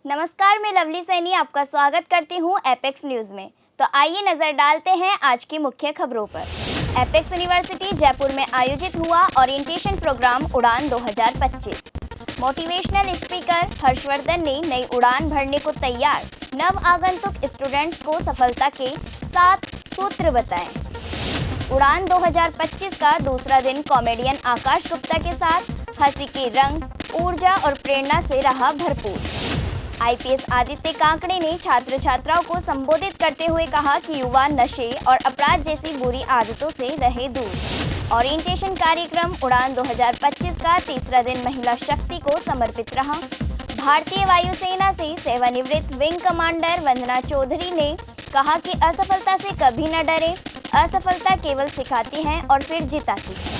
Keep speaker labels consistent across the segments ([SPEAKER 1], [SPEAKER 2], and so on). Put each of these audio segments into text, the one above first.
[SPEAKER 1] नमस्कार, मैं लवली सैनी आपका स्वागत करती हूँ एपेक्स न्यूज़ में। तो आइए नज़र डालते हैं आज की मुख्य खबरों पर। एपेक्स यूनिवर्सिटी जयपुर में आयोजित हुआ ओरिएंटेशन प्रोग्राम उड़ान 2025। मोटिवेशनल स्पीकर हर्षवर्धन ने नई उड़ान भरने को तैयार नव आगंतुक स्टूडेंट्स को सफलता के 7 सूत्र बताएं। उड़ान 2025 का दूसरा दिन कॉमेडियन आकाश गुप्ता के साथ हंसी के रंग, ऊर्जा और प्रेरणा से रहा भरपूर। आईपीएस आदित्य कांकड़े ने छात्र छात्राओं को संबोधित करते हुए कहा कि युवा नशे और अपराध जैसी बुरी आदतों से रहे दूर। ओरिएंटेशन कार्यक्रम उड़ान 2025 का तीसरा दिन महिला शक्ति को समर्पित रहा। भारतीय वायुसेना से सेवानिवृत्त विंग कमांडर वंदना चौधरी ने कहा कि असफलता से कभी न डरे, असफलता केवल सिखाती है और फिर जिताती है।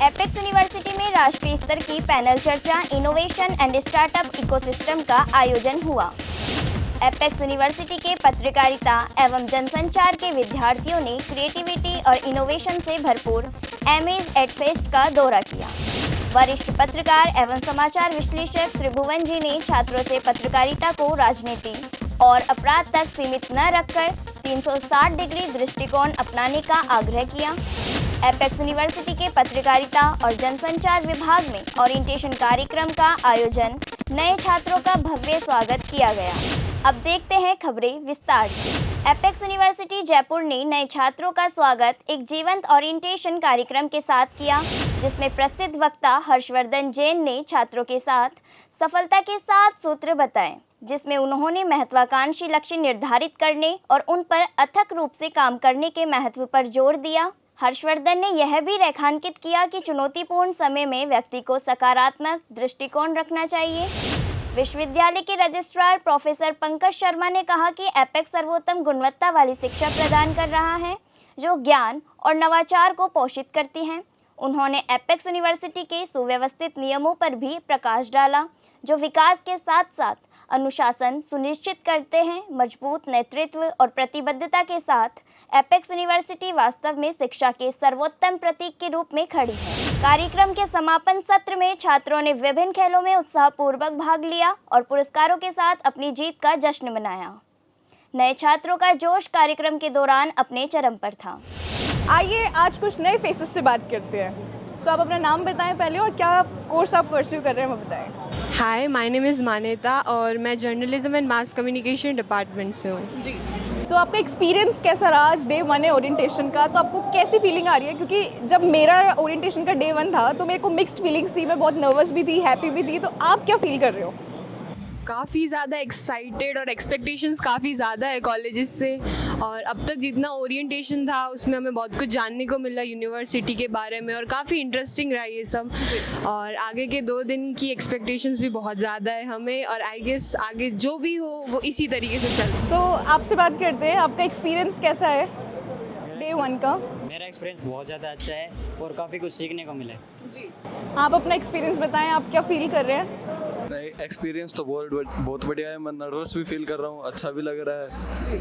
[SPEAKER 1] एपेक्स यूनिवर्सिटी में राष्ट्रीय स्तर की पैनल चर्चा इनोवेशन एंड स्टार्टअप इकोसिस्टम का आयोजन हुआ। एपेक्स यूनिवर्सिटी के पत्रकारिता एवं जनसंचार के विद्यार्थियों ने क्रिएटिविटी और इनोवेशन से भरपूर एमेज एट फेस्ट का दौरा किया। वरिष्ठ पत्रकार एवं समाचार विश्लेषक त्रिभुवन जी ने छात्रों से पत्रकारिता को राजनीति और अपराध तक सीमित न रखकर 360 डिग्री दृष्टिकोण अपनाने का आग्रह किया। एपेक्स यूनिवर्सिटी के पत्रकारिता और जनसंचार विभाग में ओरिएंटेशन कार्यक्रम का आयोजन, नए छात्रों का भव्य स्वागत किया गया। अब देखते हैं खबरें विस्तार से। एपेक्स यूनिवर्सिटी जयपुर ने नए छात्रों का स्वागत एक जीवंत ओरिएंटेशन कार्यक्रम के साथ किया, जिसमें प्रसिद्ध वक्ता हर्षवर्धन जैन ने छात्रों के साथ सफलता के 7 सूत्र बताए, जिसमें उन्होंने महत्वाकांक्षी लक्ष्य निर्धारित करने और उन पर अथक रूप से काम करने के महत्व पर जोर दिया। हर्षवर्धन ने यह भी रेखांकित किया कि चुनौतीपूर्ण समय में व्यक्ति को सकारात्मक दृष्टिकोण रखना चाहिए। विश्वविद्यालय के रजिस्ट्रार प्रोफेसर पंकज शर्मा ने कहा कि एपेक्स सर्वोत्तम गुणवत्ता वाली शिक्षा प्रदान कर रहा है, जो ज्ञान और नवाचार को पोषित करती है। उन्होंने एपेक्स यूनिवर्सिटी के सुव्यवस्थित नियमों पर भी प्रकाश डाला, जो विकास के साथ साथ अनुशासन सुनिश्चित करते हैं। मजबूत नेतृत्व और प्रतिबद्धता के साथ एपेक्स यूनिवर्सिटी वास्तव में शिक्षा के सर्वोत्तम प्रतीक के रूप में खड़ी है। कार्यक्रम के समापन सत्र में छात्रों ने विभिन्न खेलों में उत्साहपूर्वक भाग लिया और पुरस्कारों के साथ अपनी जीत का जश्न मनाया। नए छात्रों का जोश कार्यक्रम के दौरान अपने चरम पर था।
[SPEAKER 2] आइए आज कुछ नए फेसेस से बात करते हैं। आप अपना नाम बताएं पहले और क्या कोर्स आप परस्यू कर रहे हैं वो बताएं।
[SPEAKER 3] हाय, माय नेम इज़ मान्यता और मैं journalism and mass communication department से हूँ
[SPEAKER 2] जी। आपका एक्सपीरियंस कैसा रहा? आज डे 1 है ओरिएंटेशन का, तो आपको कैसी फीलिंग आ रही है? क्योंकि जब मेरा ओरिएंटेशन का डे 1 था तो मेरे को मिक्स्ड फीलिंग्स थी, मैं बहुत नर्वस भी थी, हैप्पी भी थी। तो आप क्या फील कर रहे हो?
[SPEAKER 3] काफ़ी ज़्यादा एक्साइटेड और एक्सपेक्टेशंस काफ़ी ज़्यादा है कॉलेजेस से, और अब तक जितना ओरिएंटेशन था उसमें हमें बहुत कुछ जानने को मिला यूनिवर्सिटी के बारे में और काफ़ी इंटरेस्टिंग रहा ये सब। और आगे के 2 दिन की एक्सपेक्टेशंस भी बहुत ज़्यादा है हमें, और आई गेस आगे जो भी हो वो इसी तरीके से चल।
[SPEAKER 2] आपसे बात करते हैं, आपका एक्सपीरियंस कैसा है डे 1 का?
[SPEAKER 4] मेरा एक्सपीरियंस बहुत ज़्यादा अच्छा है और काफ़ी कुछ सीखने को मिला है।
[SPEAKER 2] जी, आप अपना एक्सपीरियंस बताएं, आप क्या फील कर रहे हैं?
[SPEAKER 5] एक्सपीरियंस तो बहुत बढ़िया है। मैं नर्वस भी फील कर रहा हूँ, अच्छा भी लग रहा है जी।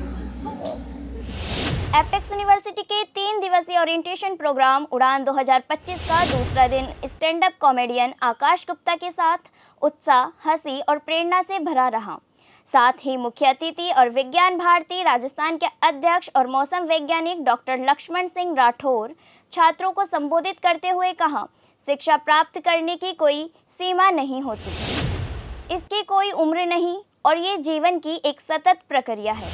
[SPEAKER 1] एपेक्स यूनिवर्सिटी के 3 दिवसीय ओरिएंटेशन प्रोग्राम उड़ान 2025 का दूसरा दिन स्टैंड अप कॉमेडियन आकाश गुप्ता के साथ उत्साह, हंसी और प्रेरणा से भरा रहा। साथ ही मुख्य अतिथि और विज्ञान भारती राजस्थान के अध्यक्ष और मौसम वैज्ञानिक डॉक्टर लक्ष्मण सिंह राठौर छात्रों को संबोधित करते हुए कहा, शिक्षा प्राप्त करने की कोई सीमा नहीं होती, इसकी कोई उम्र नहीं और ये जीवन की एक सतत प्रक्रिया है।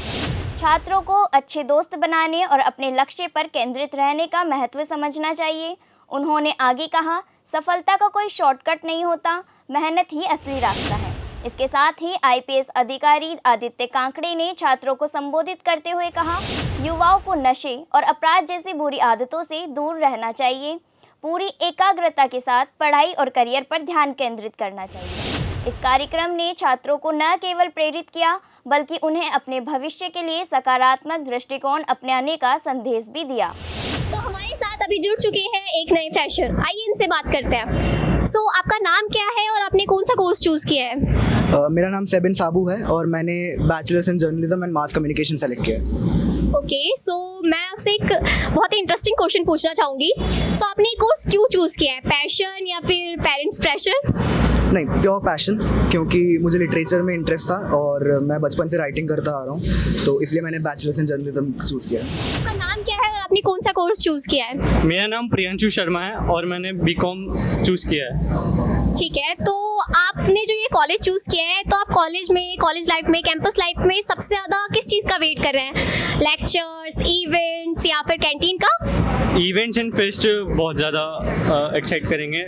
[SPEAKER 1] छात्रों को अच्छे दोस्त बनाने और अपने लक्ष्य पर केंद्रित रहने का महत्व समझना चाहिए। उन्होंने आगे कहा, सफलता का कोई शॉर्टकट नहीं होता, मेहनत ही असली रास्ता है। इसके साथ ही आईपीएस अधिकारी आदित्य कांकड़े ने छात्रों को संबोधित करते हुए कहा, युवाओं को नशे और अपराध जैसी बुरी आदतों से दूर रहना चाहिए। पूरी एकाग्रता के साथ पढ़ाई और करियर पर ध्यान केंद्रित करना चाहिए। इस कार्यक्रम ने छात्रों को न केवल प्रेरित किया, बल्कि उन्हें अपने भविष्य के लिए सकारात्मक दृष्टिकोण अपनाने का संदेश भी दिया।
[SPEAKER 6] तो हमारे साथ अभी जुड़ चुके हैं एक नए फ्रेशर, आइए इनसे बात करते हैं। आपका नाम क्या है और आपने कौन सा कोर्स चूज किया है?
[SPEAKER 7] मेरा नाम सेबिन साबू है और मैंने bachelors in journalism and mass communication select किया है।
[SPEAKER 6] ओके, सो मैं आपसे एक बहुत ही इंटरेस्टिंग क्वेश्चन पूछना चाहूँगी। सो आपने ये कोर्स क्यों चूज़ किया है, पैशन या फिर पेरेंट्स प्रेशर?
[SPEAKER 7] नहीं, प्योर पैशन, क्योंकि मुझे लिटरेचर में इंटरेस्ट था और मैं बचपन से राइटिंग करता आ रहा हूँ, तो इसलिए मैंने बैचलर्स इन जर्नलिज्म चूज़ किया।
[SPEAKER 6] आपका नाम क्या है और आपने कौन सा कोर्स चूज़ किया है?
[SPEAKER 4] मेरा नाम प्रियांशु शर्मा है और मैंने बीकॉम चूज़ किया है।
[SPEAKER 6] ठीक है, तो आपने जो ये कॉलेज चूज़ किया है, तो आप कॉलेज में, कॉलेज लाइफ में, कैंपस लाइफ में सबसे ज़्यादा किस चीज़ का वेट कर रहे हैं? लेक्चर्स, इवेंट्स या फिर कैंटीन का?
[SPEAKER 4] इवेंट्स एंड फेस्ट बहुत ज़्यादा एक्साइट करेंगे।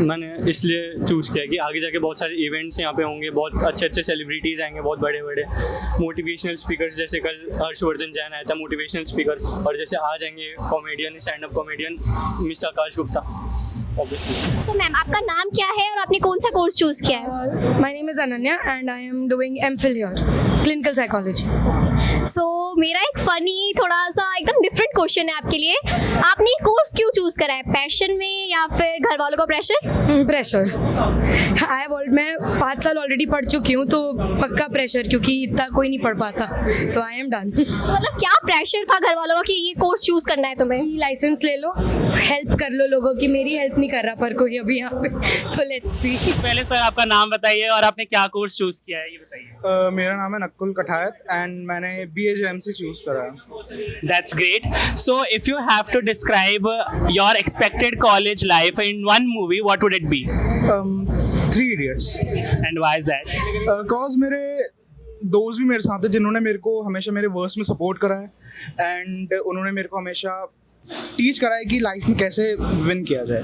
[SPEAKER 4] मैंने इसलिए चूज़ किया कि आगे जाके बहुत सारे इवेंट्स यहाँ पे होंगे, बहुत अच्छे अच्छे सेलिब्रिटीज़ आएंगे, बहुत बड़े बड़े मोटिवेशनल स्पीकर्स, जैसे कल हर्षवर्धन जैन आया था मोटिवेशनल स्पीकर, और जैसे आ जाएंगे comedian, stand up comedian mister Akash Gupta obviously.
[SPEAKER 6] So ma'am, आपका नाम क्या है और आपने कौन सा कोर्स चूज़ किया है?
[SPEAKER 8] My name is Ananya and I am doing MPhil here, clinical psychology.
[SPEAKER 6] सो मेरा एक फनी, थोड़ा सा एकदम डिफरेंट क्वेश्चन है आपके लिए। आपने ये कोर्स क्यों चूज़ करा है, पैशन में या फिर घर वालों का प्रेशर?
[SPEAKER 8] प्रेशर, मैं 5 साल ऑलरेडी पढ़ चुकी हूँ, तो पक्का प्रेशर, क्योंकि इतना कोई नहीं पढ़ पाता, तो आई एम डन।
[SPEAKER 6] मतलब क्या प्रेशर था घर वालों का कि ये कोर्स चूज़ करना है तुम्हें?
[SPEAKER 8] लाइसेंस ले लो, हेल्प कर लो लोगों की। मेरी हेल्प नहीं कर रहा पर कोई अभी यहाँ पे, तो लेट्स सी।
[SPEAKER 9] पहले सर आपका नाम बताइए और आपने क्या कोर्स चूज किया है ये बताइए।
[SPEAKER 10] मेरा नाम है नक्कुल कठायत एंड मैंने BAJM से चूज़ करा है।
[SPEAKER 9] That's great. So if you have to describe your expected college life in one movie, what would it be?
[SPEAKER 10] 3 Idiots।
[SPEAKER 9] And why is that?
[SPEAKER 10] Cause मेरे दोस्त भी मेरे साथ हैं जिन्होंने मेरे को हमेशा मेरे वर्स में सपोर्ट करा है एंड उन्होंने मेरे को हमेशा टीच करा है कि लाइफ में कैसे विन किया जाए।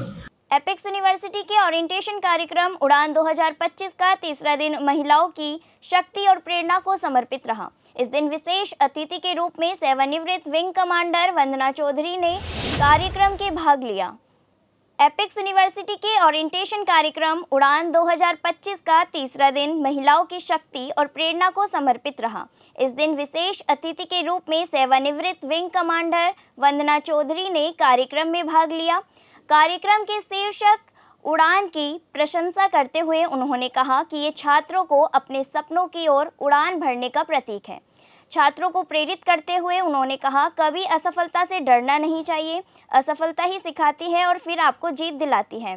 [SPEAKER 1] एपेक्स यूनिवर्सिटी के ओरिएंटेशन कार्यक्रम उड़ान 2025 का तीसरा दिन महिलाओं की शक्ति और प्रेरणा को समर्पित रहा। इस दिन विशेष अतिथि के रूप में सेवानिवृत्त विंग कमांडर वंदना चौधरी ने कार्यक्रम के भाग लिया। एपेक्स यूनिवर्सिटी के ओरिएंटेशन कार्यक्रम उड़ान 2025 का तीसरा दिन महिलाओं की शक्ति और प्रेरणा को समर्पित रहा। इस दिन विशेष अतिथि के रूप में सेवानिवृत्त विंग कमांडर वंदना चौधरी ने कार्यक्रम में भाग लिया। कार्यक्रम के शीर्षक उड़ान की प्रशंसा करते हुए उन्होंने कहा कि ये छात्रों को अपने सपनों की ओर उड़ान भरने का प्रतीक है। छात्रों को प्रेरित करते हुए उन्होंने कहा, कभी असफलता से डरना नहीं चाहिए। असफलता ही सिखाती है और फिर आपको जीत दिलाती है।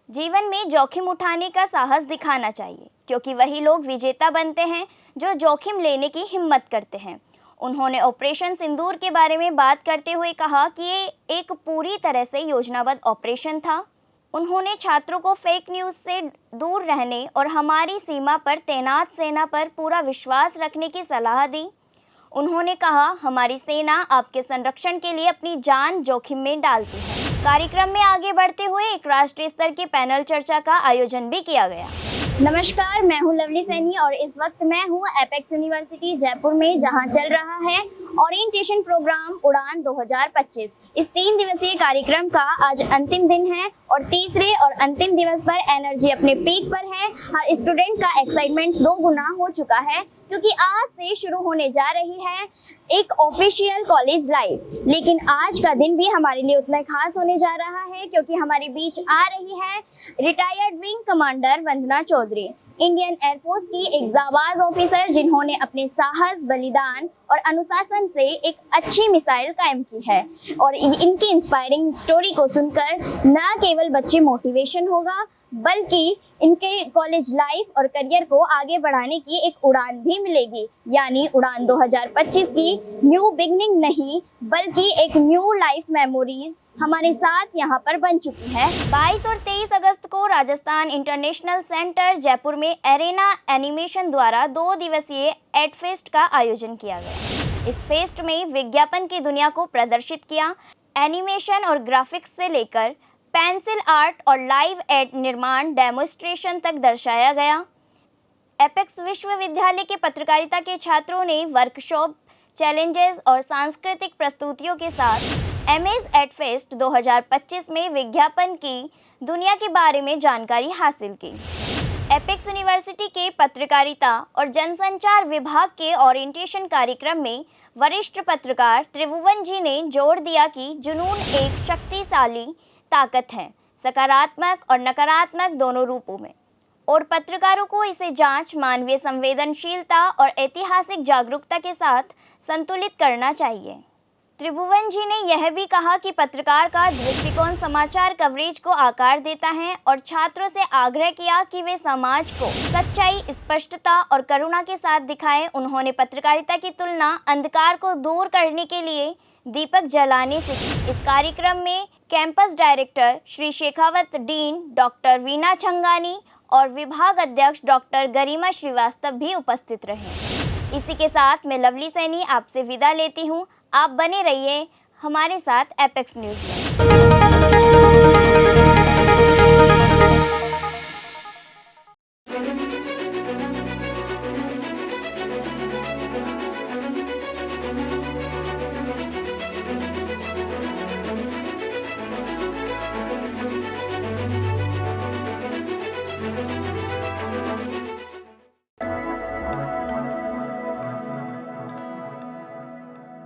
[SPEAKER 1] जीवन में जोखिम उठाने का साहस दिखाना चाहिए, क्योंकि वही लोग विजेता बनते हैं जो जोखिम लेने की हिम्मत करते हैं। उन्होंने ऑपरेशन सिंदूर के बारे में बात करते हुए कहा कि ये एक पूरी तरह से योजनाबद्ध ऑपरेशन था। उन्होंने छात्रों को फेक न्यूज़ से दूर रहने और हमारी सीमा पर तैनात सेना पर पूरा विश्वास रखने की सलाह दी। उन्होंने कहा, हमारी सेना आपके संरक्षण के लिए अपनी जान जोखिम में डालती है। कार्यक्रम में आगे बढ़ते हुए एक राष्ट्रीय स्तर के पैनल चर्चा का आयोजन भी किया गया। नमस्कार, मैं हूं लवली सैनी और इस वक्त मैं हूं एपेक्स यूनिवर्सिटी जयपुर में, जहां चल रहा है ओरिएंटेशन प्रोग्राम उड़ान 2025। इस 3 दिवसीय कार्यक्रम का आज अंतिम दिन है और तीसरे और अंतिम दिवस पर एनर्जी अपने पीक पर है। हर स्टूडेंट का एक्साइटमेंट 2 गुना हो चुका है, क्योंकि आज से शुरू होने जा रही है एक ऑफिशियल कॉलेज लाइफ। लेकिन आज का दिन भी हमारे लिए उतना खास होने जा रहा है, क्योंकि हमारे बीच आ रही है रिटायर्ड विंग कमांडर वंदना चौधरी, इंडियन एयरफोर्स की एक जाबाज ऑफिसर, जिन्होंने अपने साहस, बलिदान और अनुशासन से एक अच्छी मिसाइल कायम की है। और इनकी इंस्पायरिंग स्टोरी को सुनकर न केवल बच्चे मोटिवेशन होगा, बल्कि इनके कॉलेज लाइफ और करियर को आगे बढ़ाने की एक उड़ान भी मिलेगी। यानी उड़ान 2025 की न्यू बिगनिंग नहीं, बल्कि एक न्यू लाइफ मेमोरीज हमारे साथ यहाँ पर बन चुकी है। 22 और 23 अगस्त को राजस्थान इंटरनेशनल सेंटर जयपुर में एरेना एनिमेशन द्वारा 2 दिवसीय एड फेस्ट का आयोजन किया गया। इस फेस्ट में विज्ञापन की दुनिया को प्रदर्शित किया। एनिमेशन और ग्राफिक्स से लेकर पेंसिल आर्ट और लाइव एड निर्माण डेमोन्स्ट्रेशन तक दर्शाया गया। एपेक्स विश्वविद्यालय के पत्रकारिता के छात्रों ने वर्कशॉप, चैलेंजेस और सांस्कृतिक प्रस्तुतियों के साथ एमएस एड फेस्ट 2025 में विज्ञापन की दुनिया के बारे में जानकारी हासिल की। एपेक्स यूनिवर्सिटी के पत्रकारिता और जनसंचार विभाग के ओरिएंटेशन कार्यक्रम में वरिष्ठ पत्रकार त्रिभुवन जी ने जोर दिया कि जुनून एक शक्तिशाली ताकत है, सकारात्मक और नकारात्मक दोनों रूपों में। और पत्रकारों को इसे जांच, मानवीय संवेदनशीलता और ऐतिहासिक जागरूकता के साथ संतुलित करना चाहिए। त्रिभुवन जी ने यह भी कहा कि पत्रकार का दृष्टिकोण समाचार कवरेज को आकार देता है और छात्रों से आग्रह किया कि वे समाज को सच्चाई, स्पष्टता और करुणा के साथ दिखाएं। उन्होंने पत्रकारिता की तुलना अंधकार को दूर करने के लिए दीपक जलाने से की। इस कार्यक्रम में campus director Shri Shekhawat, dean doctor Veena Chhangani और विभाग अध्यक्ष डॉक्टर गरिमा श्रीवास्तव भी उपस्थित रहे। इसी के साथ मैं लवली सैनी आपसे विदा लेती हूँ। आप बने रहिए हमारे साथ एपेक्स न्यूज़ में।